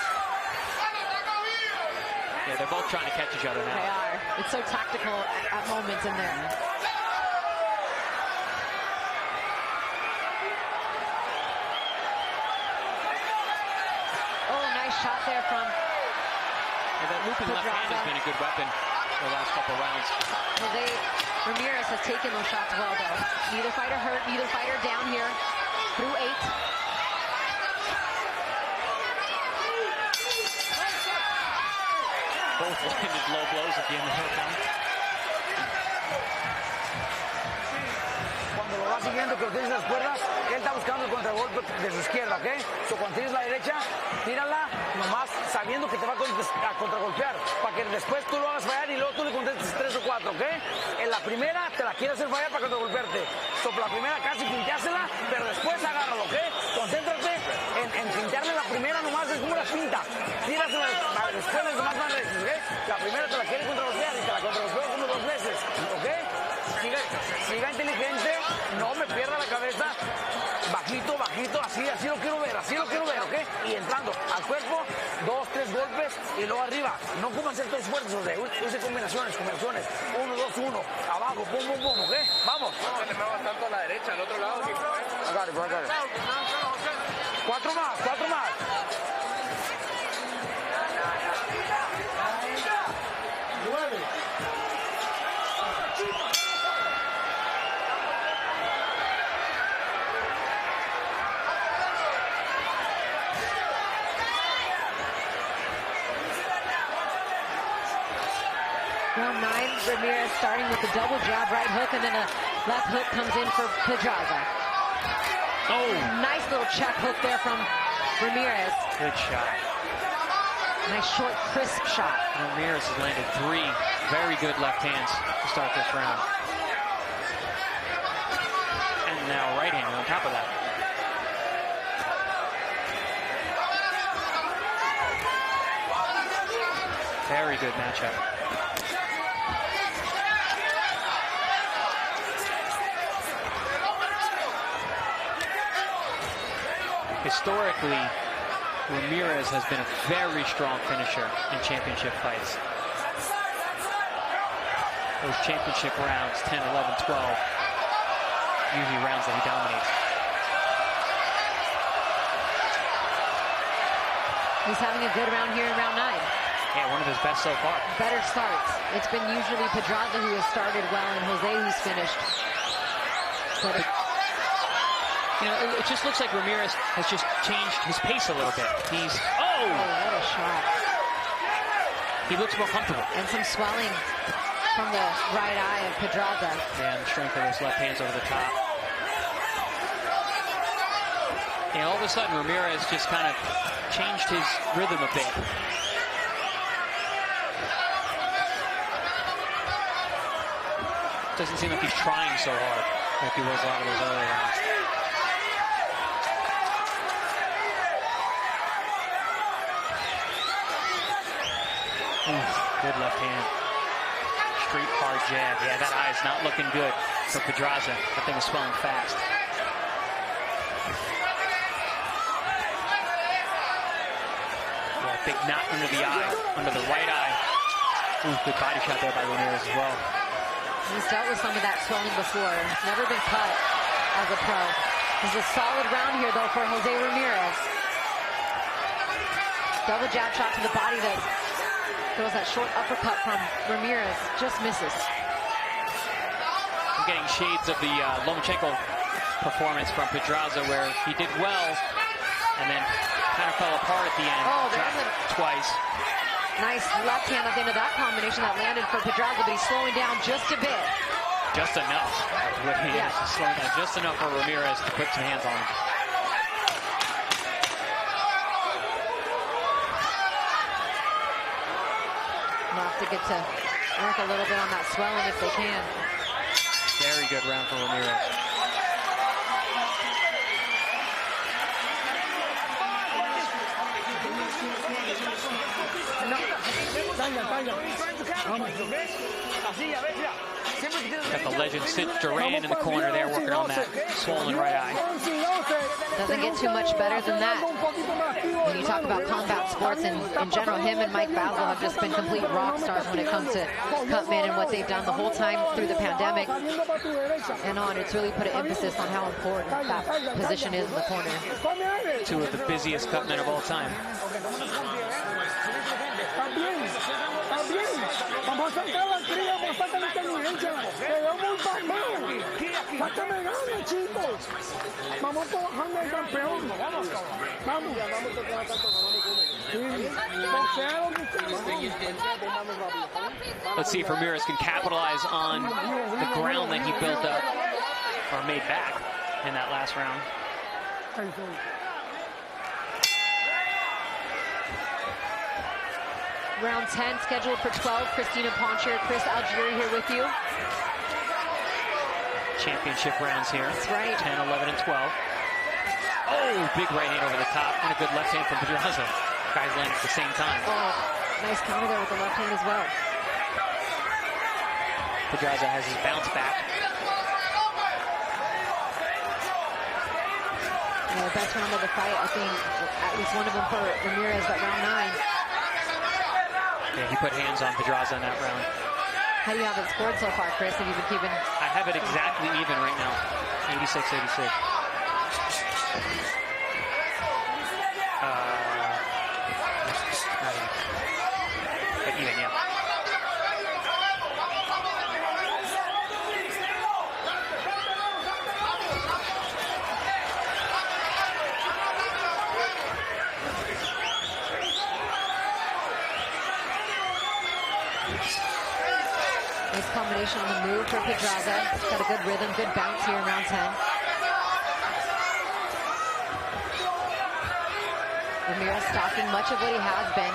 Yeah, they're both trying to catch each other now. They are. It's so tactical at moments in there. Oh, nice shot there from Yeah, that looping left hand has been a good weapon the last couple rounds. Jose Ramirez has taken those shots well, though. Neither fighter hurt, neither fighter down here through 8. Both landed low blows at the end of the round. Cuando lo va siguiendo, que utiliza las cuerdas, él está buscando el contragolpe de su izquierda, ¿ok? So, cuando tienes la derecha, tírala nomás sabiendo que te va a contragolpear, para que después tú lo hagas fallar y luego tú le contestes 3 o 4, ¿ok? En la primera te la quiere hacer fallar para contragolpearte. So, la primera casi pintársela, pero después agárralo, ¿ok? Concéntrate en pintarle la primera nomás, es pura pinta. Tírasela después los demás van rectos, ¿ok? La primera te la quiere pierda la cabeza, bajito, bajito, así lo quiero ver, ¿ok? Y entrando al cuerpo, 2, 3 golpes y luego arriba. No como hacer todos fuertes, José. Use combinaciones. 1, 2, 1, abajo, pum, pum, pum, ¿ok? Vamos. No, te muevas tanto a la derecha, al otro lado. Agarre. 4 más. Round 9, Ramirez starting with the double jab, right hook, and then a left hook comes in for Pedraza. Oh, Nice little check hook there from Ramirez. good shot. Nice short, crisp shot. Ramirez has landed 3 very good left hands to start this round. And now right hand on top of that. Very good matchup. Historically, Ramirez has been a very strong finisher in championship fights. Those championship rounds, 10, 11, 12, usually rounds that he dominates. He's having a good round here in round 9. Yeah, one of his best so far. Better starts. It's been usually Pedraza who has started well and Jose who's finished. But you know, it just looks like Ramirez has just changed his pace a little bit. He's, oh, what a shot. He looks more comfortable. And some swelling from the right eye of Pedraza. Yeah, and the strength of those left hands over the top. And all of a sudden, Ramirez just kind of changed his rhythm a bit. Doesn't seem like he's trying so hard like he was a lot of those early rounds. Good left hand. Straight hard jab. Yeah, that eye is not looking good for Pedraza. That thing is swelling fast. Yeah, big knot under the eye, under the right eye. Ooh, good body shot there by Ramirez as well. He's dealt with some of that swelling before. Never been cut as a pro. This is a solid round here, though, for Jose Ramirez. Double jab shot to the body that throws that short uppercut from Ramirez. Just misses. I'm getting shades of the Lomachenko performance from Pedraza, where he did well and then kind of fell apart at the end. Oh, there's twice. Nice left hand at the end of that combination that landed for Pedraza, but he's slowing down just a bit. Just enough. Yeah. Slowing down just enough for Ramirez to put some hands on him. Enough to get to work a little bit on that swelling if they can. Very good round for Ramirez. Got the legend Sid Duran in the corner there working on that swollen right eye. Doesn't get too much better than that. When you talk about combat sports in general, him and Mike Basil have just been complete rock stars when it comes to Cutman and what they've done the whole time through the pandemic and on. It's really put an emphasis on how important that position is in the corner. 2 of the busiest Cutmen of all time. Vamos a sacar la cría, vamos a sacar la inteligencia. Quedamos palmados. Sácame ganas, chicos. Vamos trabajando el campeón. Vamos. Let's see if Ramirez can capitalize on the ground that he built up or made back in that last round. Round 10 scheduled for 12. Christina Poncher, Chris Algieri here with you. Championship rounds here. That's right. 10, 11, and 12. Oh, big right hand over the top and a good left hand from Pedraza. Guys landing at the same time. Oh, nice counter there with the left hand as well. Pedraza has his bounce back. The best round of the fight, I think, at least one of them for Ramirez, but round 9. Yeah, he put hands on Pedraza in that round. How do you have it scored so far, Chris? Have you been keeping? I have it exactly even right now, 86-86. But even, yeah. Nice combination on the move for Pedraza. He's got a good rhythm, good bounce here in round 10. Ramirez stalking much of what he has been.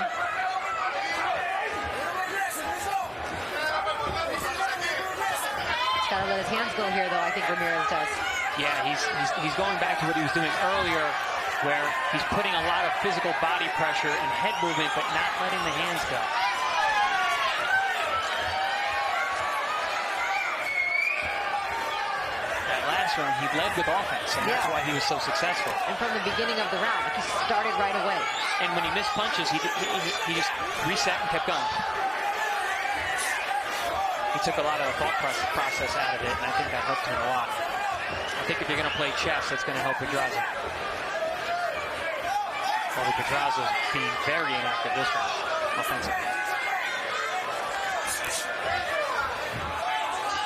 He's got to let his hands go here, though, I think Ramirez does. Yeah, he's going back to what he was doing earlier, where he's putting a lot of physical body pressure and head movement, but not letting the hands go. Round, he led with offense, and that's why he was so successful. And from the beginning of the round, he started right away. And when he missed punches, he just reset and kept going. He took a lot of the thought process out of it, and I think that helped him a lot. I think if you're going to play chess, that's going to help Pedraza. Although Pedraza is being very inactive this round, offensively.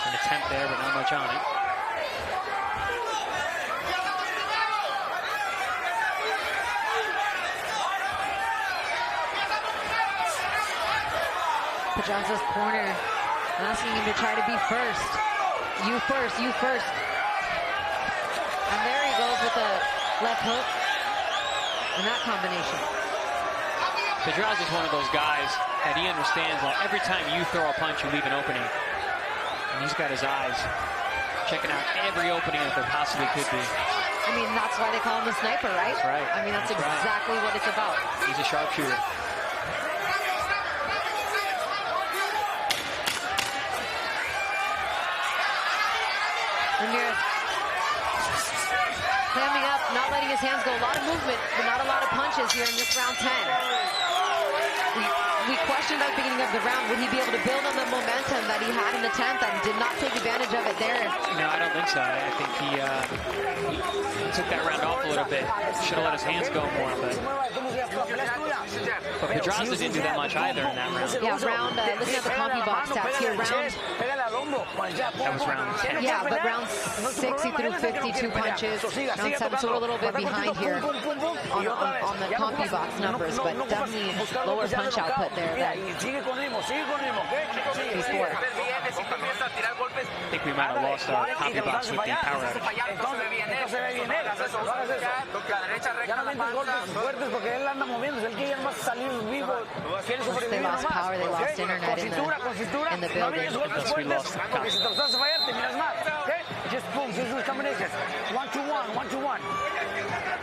An attempt there, but not much on it. Pedraza's corner, asking him to try to be first. You first, you first. And there he goes with a left hook. And that combination. Pedraza's one of those guys that he understands that every time you throw a punch, you leave an opening. And he's got his eyes checking out every opening that there possibly could be. I mean, that's why they call him the sniper, right? That's right. I mean, that's exactly what it's about. He's a sharpshooter. Ramirez clamming up, not letting his hands go. A lot of movement, but not a lot of punches here in this round 10. We questioned at the beginning of the round, would he be able to build on the momentum that he had in the 10th and did not take advantage of it there? No, I don't think so. I think he took that round off a little bit. Should have let his hands go more, but Pedraza didn't do that much either in that round. Yeah, looking at the CompuBox stats here, that was round 10. Yeah, but round 6 he threw 52 punches. Round 7, so we're a little bit behind here on the CompuBox numbers, but definitely lower punch output there than before. I think we might have lost our CompuBox with the power outage. They lost power, they lost internet in the building. Unless we lost just boom, just do combinations. 1-2-1, 1-2-1.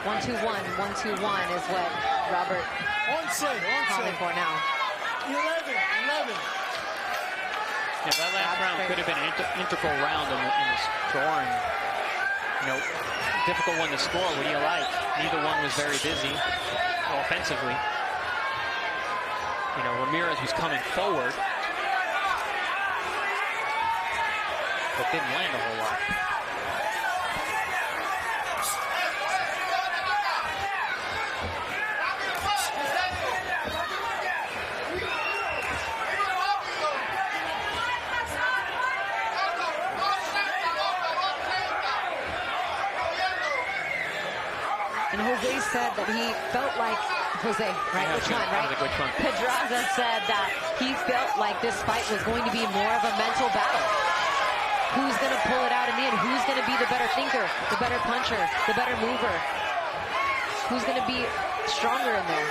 1-2-1, 1-2-1 is what Robert calling for now. 11. Yeah, that last round could have been an integral round in the score, and difficult one to score. What do you like? Neither one was very busy offensively. Ramirez was coming forward, but didn't land a whole lot. And Jose said that he felt like, Jose, right? Yeah, which one, right? Which one? Pedraza said that he felt like this fight was going to be more of a mental battle. Who's going to pull it out in the end? Who's going to be the better thinker, the better puncher, the better mover? Who's going to be stronger in there?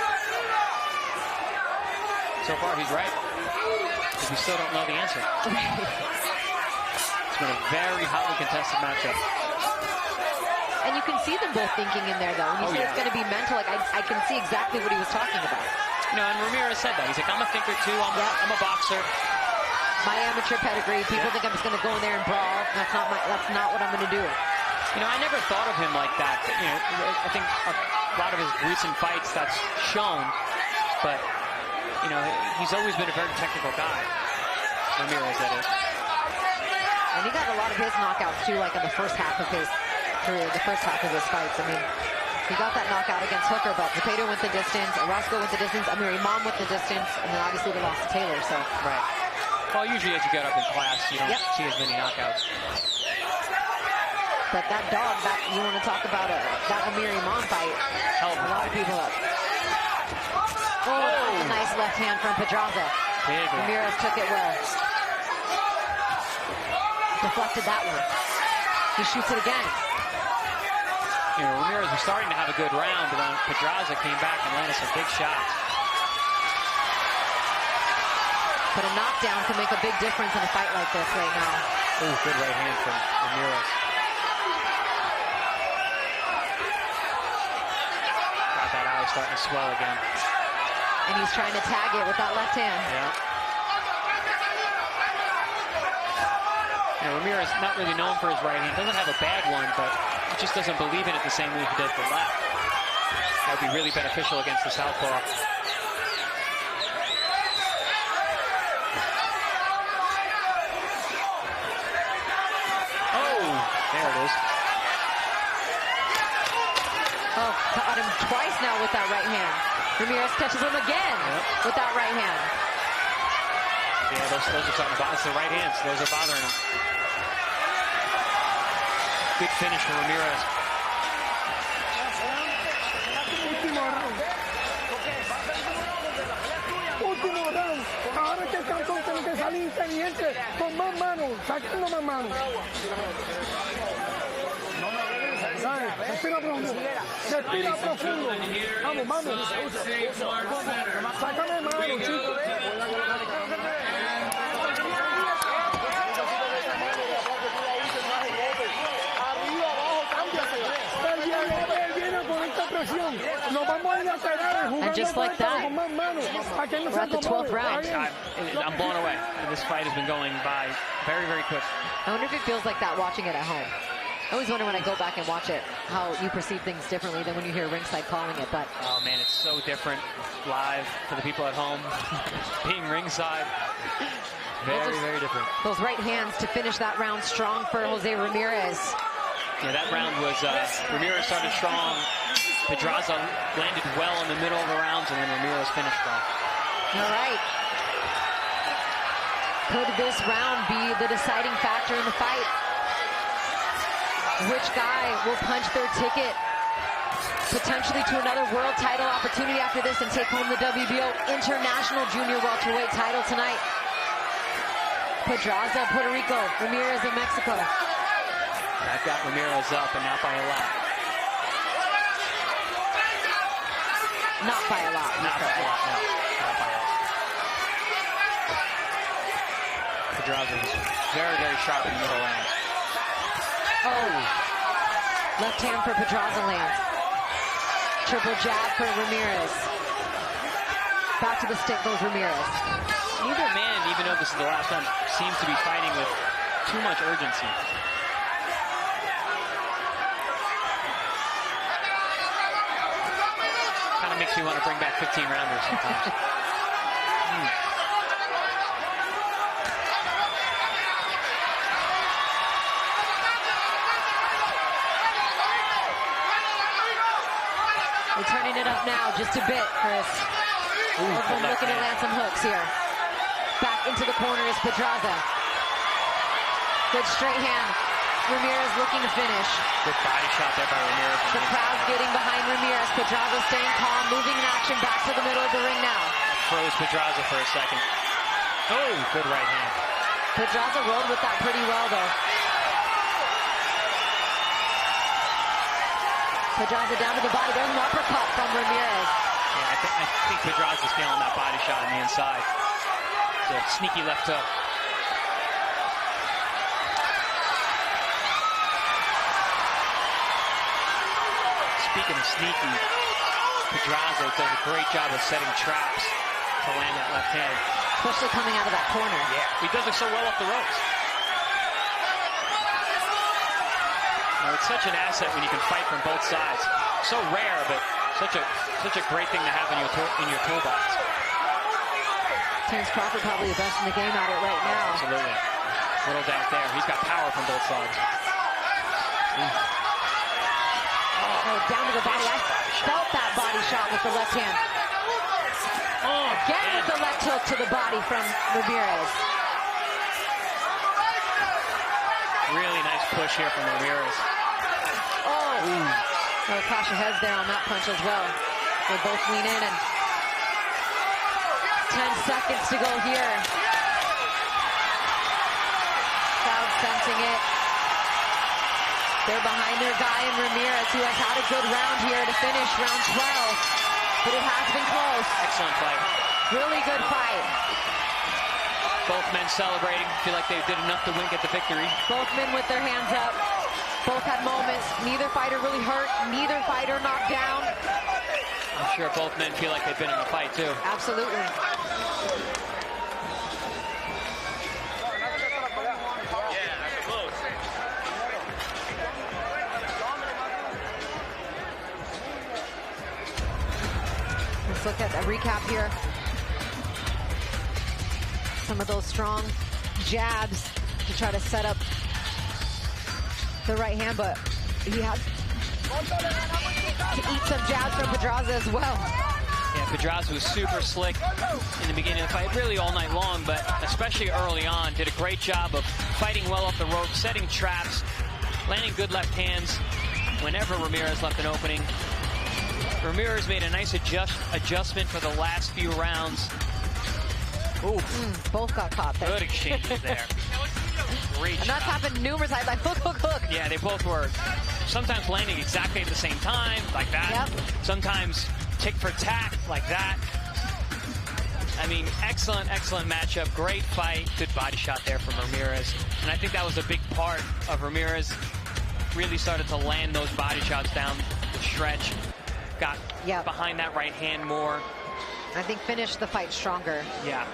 So far, he's right. But we still don't know the answer. It's been a very hotly contested matchup. And you can see them both thinking in there, though. When you say it's going to be mental, like I can see exactly what he was talking about. And Ramirez said that. He's like, I'm a thinker, too. I'm a boxer. My amateur pedigree. People think I'm just going to go in there and brawl. That's not what I'm going to do. You know, I never thought of him like that. But, you know, I think a lot of his recent fights that's shown. But, you know, he's always been a very technical guy. Ramirez, that is. And he got a lot of his knockouts, too, like in the first half of his career, the first half of his fights. I mean, he got that knockout against Hooker, but Zepeda went the distance, Orozco went the distance, Amir Imam went the distance, and then obviously the loss to Taylor, so. Right. Well, usually as you get up in class, you don't see as many knockouts. But that dog, you want to talk about that Amir Imam fight, held a lot of people up. Oh, a nice left hand from Pedraza. Big one. Ramirez took it well. Deflected that one. He shoots it again. You know, Ramirez was starting to have a good round, but then Pedraza came back and landed some big shots. But a knockdown can make a big difference in a fight like this right now. Ooh, good right hand from Ramirez. Got that eye starting to swell again. And he's trying to tag it with that left hand. Yeah. You know, Ramirez not really known for his right hand. Doesn't have a bad one, but he just doesn't believe in it the same way he does the left. That would be really beneficial against the southpaw. Oh, there it is. Oh, caught him twice now with that right hand. Ramirez catches him again with that right hand. Yeah, those are starting to bother. It's the right hands. Those are bothering him. Good finish for Ramirez. Último round. Ahora que el campeón tiene que salir inteligente, con más manos, sacando más manos. Respira profundo. Respira profundo. Vamos, vamos. Sácame mano, chicos. And just like that, we're at the 12th round. I'm blown away. This fight has been going by very, very quick. I wonder if it feels like that watching it at home. I always wonder when I go back and watch it how you perceive things differently than when you hear ringside calling it. But oh man, it's so different live for the people at home. Being ringside, very different. Those right hands to finish that round strong for Jose Ramirez. Yeah, that round was Ramirez started strong. Pedraza landed well in the middle of the rounds, and then Ramirez finished strong. All right. Could this round be the deciding factor in the fight? Which guy will punch their ticket potentially to another world title opportunity after this and take home the WBO International Junior Welterweight title tonight? Pedraza, Puerto Rico, Ramirez in Mexico. I've got Ramirez up, and not by a lot. Not by a lot. Not by a lot, no. Not by a lot. Pedraza was very sharp in the middle rounds. Oh, left hand for Pedraza lands. Triple jab for Ramirez. Back to the stick goes Ramirez. Neither man, even though this is the last round, seems to be fighting with too much urgency. Kind of makes me want to bring back 15-rounders sometimes. We're turning it up now just a bit, Chris. Oakland looking to land some hooks here. Back into the corner is Pedraza. Good straight hand. Ramirez looking to finish. Good body shot there by Ramirez. The crowd getting behind Ramirez. Pedraza staying calm, moving in action back to the middle of the ring now. Froze Pedraza for a second. Oh, good right hand. Pedraza rolled with that pretty well, though. Pedraza down to the body. There's an uppercut from Ramirez. Yeah, I think Pedraza's feeling that body shot on the inside. It's a sneaky left hook. Speaking of sneaky, Pedraza does a great job of setting traps to land that left hand. Especially coming out of that corner. Yeah, he does it so well up the ropes. Another it's such an asset when you can fight from both sides. So rare, but such a great thing to have in your toolbox. Terrence Crawford probably the best in the game at it right now. Absolutely. Little doubt there. He's got power from both sides. Oh, down to the body. I felt that body shot with the left hand. Again with the left hook to the body from Ramirez. Really nice push here from Ramirez. Oh, clash of heads there on that punch as well. They both lean in, and 10 seconds to go here. Crowd sensing it. They're behind their guy in Ramirez, who has had a good round here to finish round 12. But it has been close. Excellent fight. Really good fight. Both men celebrating. Feel like they did enough to get the victory. Both men with their hands up. Both had moments. Neither fighter really hurt. Neither fighter knocked down. I'm sure both men feel like they've been in the fight, too. Absolutely. Let's look at a recap here. Some of those strong jabs to try to set up the right hand, but he had to eat some jabs from Pedraza as well. Yeah, Pedraza was super slick in the beginning of the fight, really all night long, but especially early on, did a great job of fighting well off the rope, setting traps, landing good left hands whenever Ramirez left an opening. Ramirez made a nice adjustment for the last few rounds. Ooh. Both got caught there. Good exchanges there. Great And that's shot. happened numerous times. Like, hook. Yeah, they both were sometimes landing exactly at the same time, like that. Yep. Sometimes tick for tack, like that. I mean, excellent matchup. Great fight. Good body shot there from Ramirez. And I think that was a big part of Ramirez. Really started to land those body shots down the stretch. Got behind that right hand more. I think finished the fight stronger. Yeah.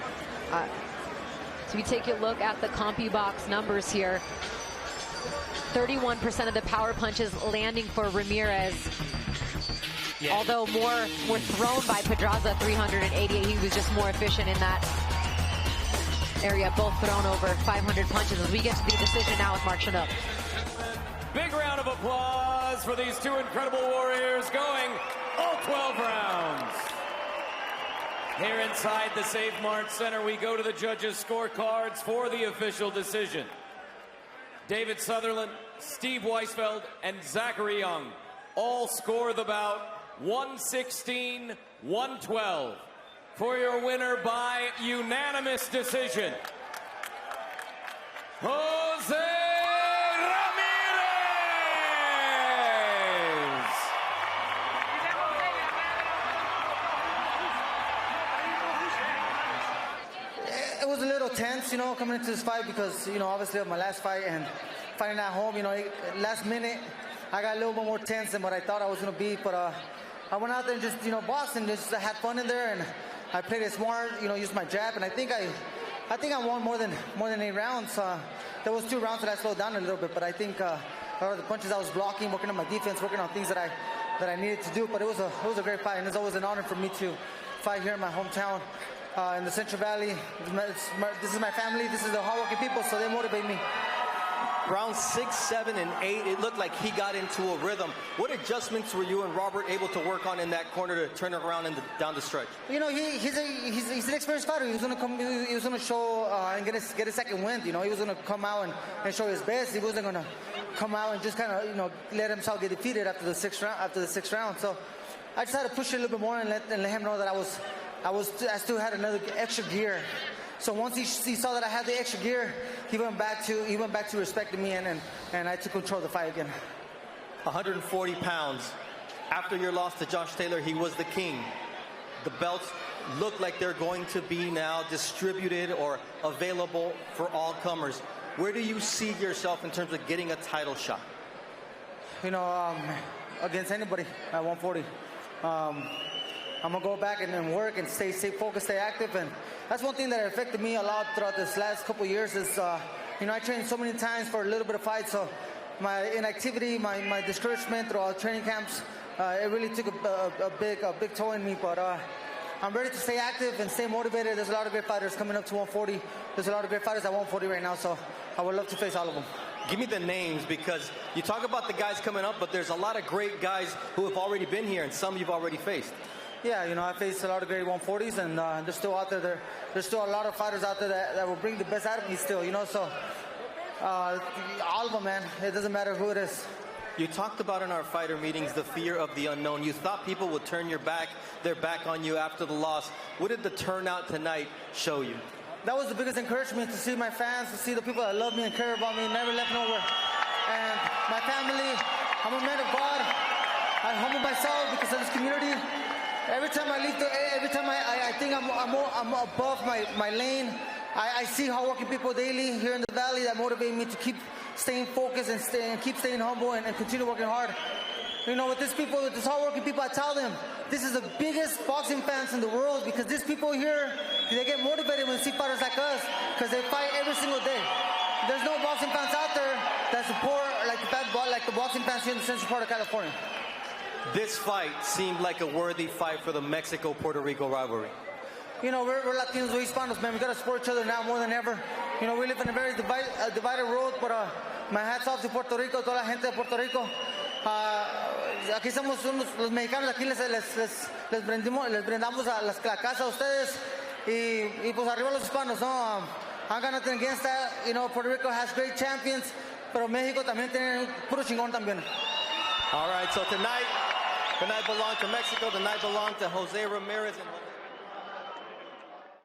So we take a look at the CompuBox numbers here. 31% of the power punches landing for Ramirez. Yeah. Although more were thrown by Pedraza, 388. He was just more efficient in that area. Both thrown over 500 punches as we get to the decision now with Mark Chinook. Big round of applause for these two incredible warriors going all 12 rounds. Here inside the Save Mart Center, we go to the judges' scorecards for the official decision. David Sutherland, Steve Weisfeld, and Zachary Young all score the bout 116-112. For your winner by unanimous decision, Jose Ramirez. It was a little tense, you know, coming into this fight because, you know, obviously of my last fight and fighting at home, you know, last minute, I got a little bit more tense than what I thought I was going to be. But I went out there and just, you know, boxed and just had fun in there, and I played it smart, you know, used my jab, and I think I won more than 8 rounds. There was 2 rounds that I slowed down a little bit, but I think the punches I was blocking, working on my defense, working on things that I needed to do. But it was a great fight, and it's always an honor for me to fight here in my hometown. In the Central Valley. This is my family, this is the hardworking people, so they motivate me. Rounds 6, 7, and 8, it looked like he got into a rhythm. What adjustments were you and Robert able to work on in that corner to turn it around down the stretch? You know, he's an experienced fighter. He was going to come. He was going to show and get a second wind. You know, he was going to come out and show his best. He wasn't going to come out and just kind of, you know, let himself get defeated after the sixth round. So I just had to push it a little bit more and let him know that I still had another extra gear. So once he saw that I had the extra gear, he went back to respecting me, and I took control of the fight again. 140 pounds. After your loss to Josh Taylor, he was the king. The belts look like they're going to be now distributed or available for all comers. Where do you see yourself in terms of getting a title shot? You know, against anybody at 140. I'm going to go back and work and stay focused, stay active. And that's one thing that affected me a lot throughout this last couple of years is, you know, I trained so many times for a little bit of fight. So my inactivity, my discouragement throughout training camps, it really took a big toll in me. But I'm ready to stay active and stay motivated. There's a lot of great fighters coming up to 140. There's a lot of great fighters at 140 right now, so I would love to face all of them. Give me the names, because you talk about the guys coming up, but there's a lot of great guys who have already been here, and some you've already faced. Yeah, I faced a lot of great 140s, and they're still out there. There's still a lot of fighters out there that will bring the best out of me still, so all of them, man. It doesn't matter who it is. You talked about in our fighter meetings the fear of the unknown. You thought people would turn their back on you after the loss. What did the turnout tonight show you? That was the biggest encouragement, to see my fans, to see the people that love me and care about me, never left nowhere. And my family, I'm a man of God. I humble myself because of this community. Every time I think I'm above my lane. I see hardworking people daily here in the Valley that motivate me to keep staying focused and keep staying humble and continue working hard. With these hardworking people, I tell them, this is the biggest boxing fans in the world, because these people here, they get motivated when they see fighters like us, because they fight every single day. There's no boxing fans out there that support like the boxing fans here in the central part of California. This fight seemed like a worthy fight for the Mexico-Puerto Rico rivalry. We're Latinos, we're Hispanos, man. We got to support each other now more than ever. We live in a very divided world, but my hat's off to Puerto Rico, toda la gente de Puerto Rico. Aquí somos los mexicanos, aquí les brindamos la casa a ustedes, y pues arriba los hispanos, ¿no? I got nothing against that. Puerto Rico has great champions, pero México también tiene puro chingón también. All right, so tonight belonged to Mexico, tonight belonged to Jose Ramirez and